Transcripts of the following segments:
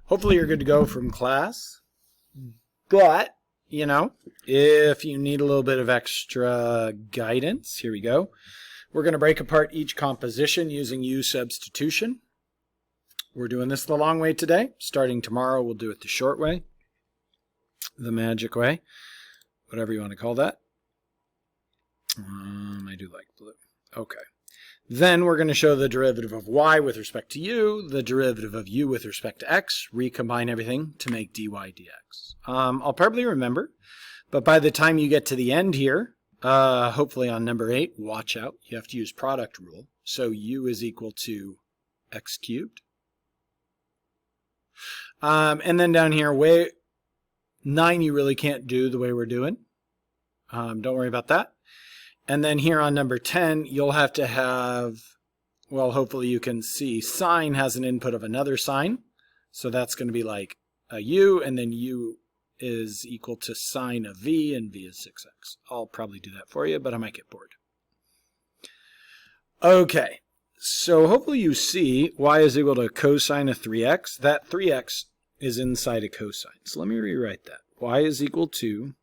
Hopefully you're good to go from class. But, you know, if you need a little bit of extra guidance, here we go. We're going to break apart each composition using U substitution. We're doing this the long way today. Starting tomorrow, we'll do it the short way, the magic way, whatever you want to call that. I do like blue. Okay. Then we're going to show the derivative of y with respect to u, the derivative of u with respect to x, recombine everything to make dy dx. I'll probably remember, but by the time you get to the end here, hopefully on number 8, watch out, you have to use product rule. So u is equal to x cubed. And then down here, 9 you really can't do the way we're doing. Don't worry about that. And then here on number 10, you'll have to have, well, hopefully you can see, sine has an input of another sign. So that's going to be like a u, and then u is equal to sine of v, and v is 6x. I'll probably do that for you, but I might get bored. Okay, so hopefully you see y is equal to cosine of 3x. That 3x is inside a cosine. So let me rewrite that. Y is equal to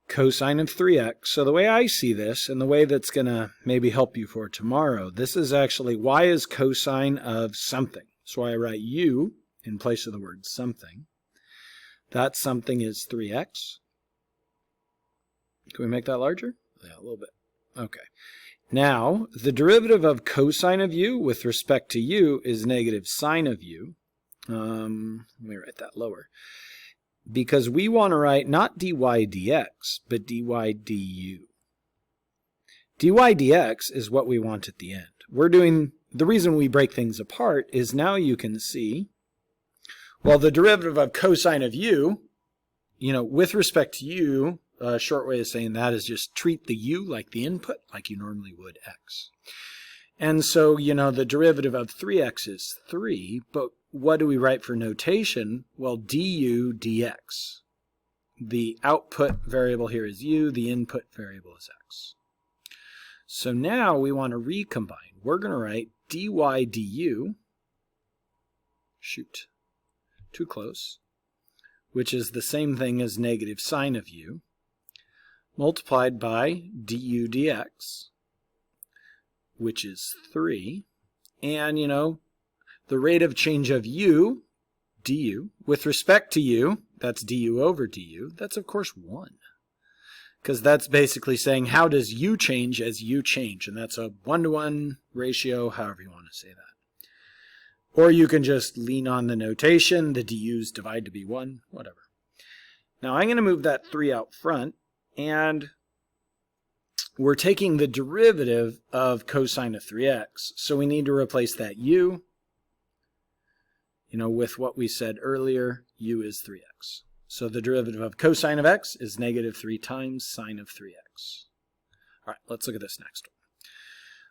cosine of 3x. So the way I see this, and the way that's going to maybe help you for tomorrow, this is actually y is cosine of something. So I write u in place of the word something. That something is 3x. Can we make that larger? Yeah, a little bit. Okay. Now, the derivative of cosine of u with respect to u is negative sine of u. Let me write that lower. Because we want to write not dy dx, but dy du. Dy dx is what we want at the end. We're doing, the reason we break things apart is now you can see, well, the derivative of cosine of u, you know, with respect to u, a short way of saying that is just treat the u like the input, like you normally would x. And so, you know, the derivative of 3x is 3, but what do we write for notation? Well, du dx. The output variable here is u, the input variable is x. So now we want to recombine. We're going to write dy du, shoot, too close, which is the same thing as negative sine of u, multiplied by du dx, which is 3. And, you know, the rate of change of u, du, with respect to u, that's du over du, that's of course 1. Because that's basically saying how does u change as u change, and that's a 1-to-1 ratio, however you want to say that. Or you can just lean on the notation, the du's divide to be 1, whatever. Now I'm going to move that 3 out front, and we're taking the derivative of cosine of 3x, so we need to replace that u, you know, with what we said earlier, u is 3x. So the derivative of cosine of x is negative 3 times sine of 3x. All right, let's look at this next one.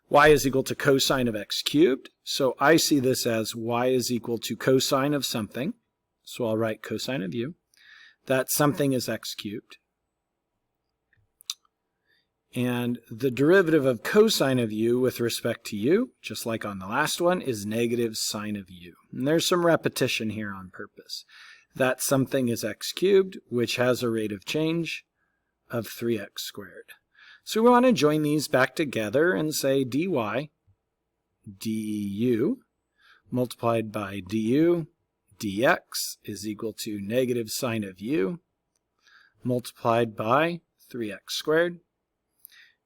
Y is equal to cosine of x cubed. So I see this as y is equal to cosine of something. So I'll write cosine of u. That something is x cubed. And the derivative of cosine of u with respect to u, just like on the last one, is negative sine of u. And there's some repetition here on purpose. That something is x cubed, which has a rate of change of 3x squared. So we want to join these back together and say dy du multiplied by du dx is equal to negative sine of u multiplied by 3x squared.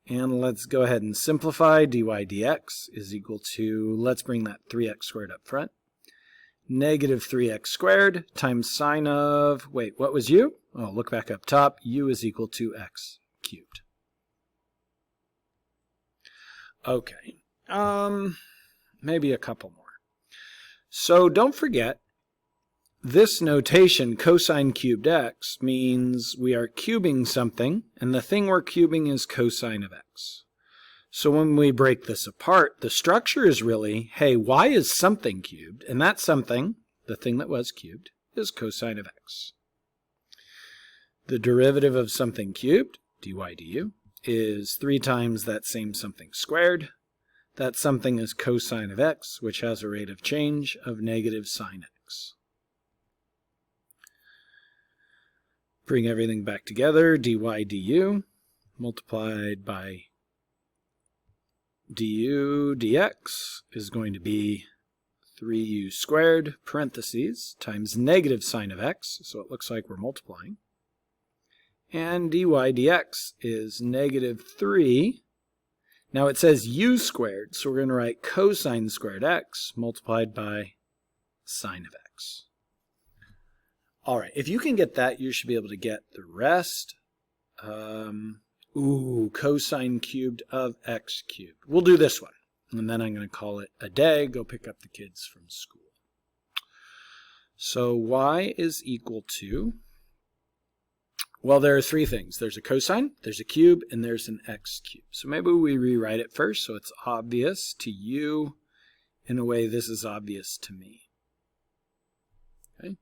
And let's go ahead and simplify. Dy dx is equal to, let's bring that 3x squared up front. Negative 3x squared times sine of, wait, what was u? Oh, look back up top. U is equal to x cubed. Okay, maybe a couple more. So don't forget, this notation, cosine cubed x, means we are cubing something, and the thing we're cubing is cosine of x. So when we break this apart, the structure is really, hey, y is something cubed, and that something, the thing that was cubed, is cosine of x. The derivative of something cubed, dy du, is 3 times that same something squared. that something is cosine of x, which has a rate of change of negative sine x. Bring everything back together, dy du, multiplied by du dx is going to be 3u squared, parentheses, times negative sine of x, so it looks like we're multiplying. And dy dx is negative 3. Now it says u squared, so we're going to write cosine squared x multiplied by sine of x. All right, if you can get that, you should be able to get the rest. Cosine cubed of x cubed. We'll do this one, and then I'm going to call it a day, go pick up the kids from school. So y is equal to, well, there are three things. There's a cosine, there's a cube, and there's an x cube. So maybe we rewrite it first so it's obvious to you in a way this is obvious to me. Okay?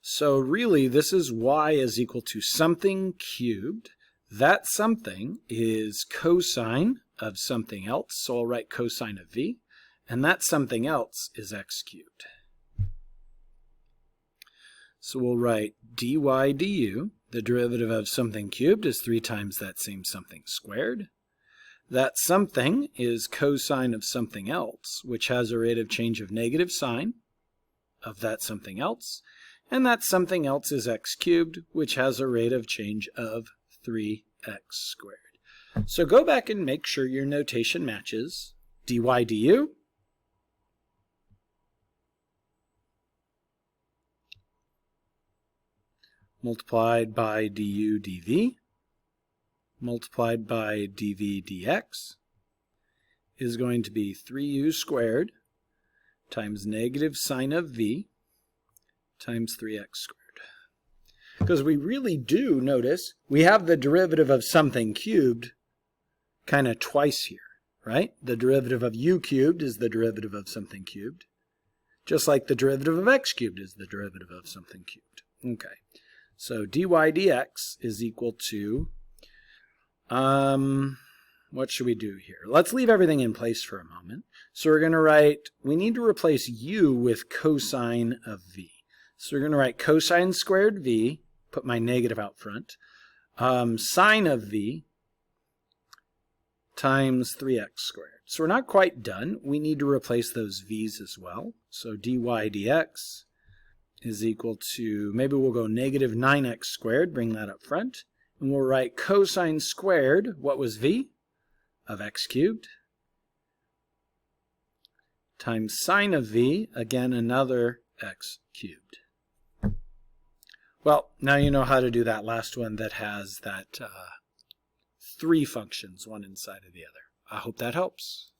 So really, this is y is equal to something cubed. That something is cosine of something else, so I'll write cosine of v, and that something else is x cubed. So we'll write dy du, the derivative of something cubed is 3 times that same something squared. That something is cosine of something else, which has a rate of change of negative sine of that something else, and that something else is x cubed, which has a rate of change of 3x squared. So go back and make sure your notation matches. Dy du multiplied by du dv multiplied by dv dx is going to be 3u squared times negative sine of v times 3x squared. Because we really do notice we have the derivative of something cubed kind of twice here, right? The derivative of u cubed is the derivative of something cubed, just like the derivative of x cubed is the derivative of something cubed. Okay, so dy dx is equal to, what should we do here? Let's leave everything in place for a moment. So we're going to write, we need to replace u with cosine of v. So we're going to write cosine squared v, put my negative out front, sine of v times 3x squared. So we're not quite done. We need to replace those v's as well. So dy dx is equal to, maybe we'll go negative 9x squared, bring that up front, and we'll write cosine squared, what was v? Of x cubed, times sine of v, again another x cubed. Well, now you know how to do that last one that has that 3 functions, one inside of the other. I hope that helps.